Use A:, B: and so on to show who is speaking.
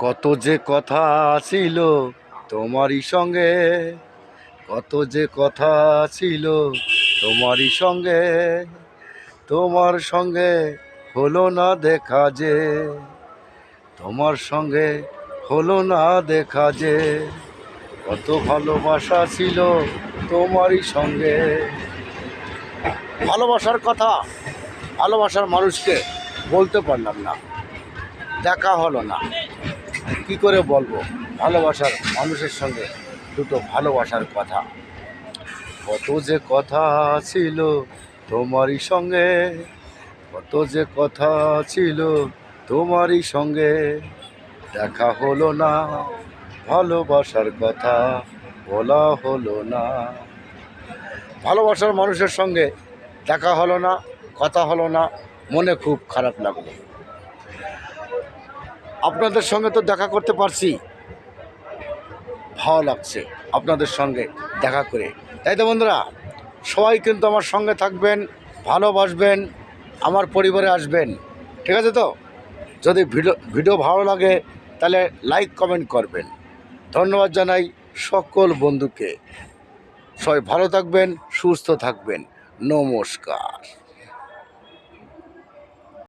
A: কত যে কথা ছিল তোমারই সঙ্গে, কত যে কথা ছিল তোমারই সঙ্গে, তোমার সঙ্গে হলো না দেখা যে, তোমার সঙ্গে হলো না দেখা যে, কত ভালোবাসা ছিল তোমারই সঙ্গে। ভালোবাসার কথা, ভালোবাসার মানুষকে বলতে পারলাম না, দেখা হলো না, কি করে বলবো ভালোবাসার মানুষের সঙ্গে দুটো ভালোবাসার কথা। কত যে কথা ছিল তোমারই সঙ্গে, কত যে কথা ছিল তোমারই সঙ্গে, দেখা হলো না, ভালোবাসার কথা বলা হলো না। ভালোবাসার মানুষের সঙ্গে দেখা হলো না, কথা হলো না, মনে খুব খারাপ লাগলো। আপনাদের সঙ্গে তো দেখা করতে পারছি, ভালো লাগছে আপনাদের সঙ্গে দেখা করে। তাই তো বন্ধুরা, সবাই কিন্তু আমার সঙ্গে থাকবেন, ভালোবাসবেন, আমার পরিবারে আসবেন, ঠিক আছে তো? যদি ভিডিও ভালো লাগে তাহলে লাইক কমেন্ট করবেন। ধন্যবাদ জানাই সকল বন্ধুকে। সবাই ভালো থাকবেন, সুস্থ থাকবেন। নমস্কার।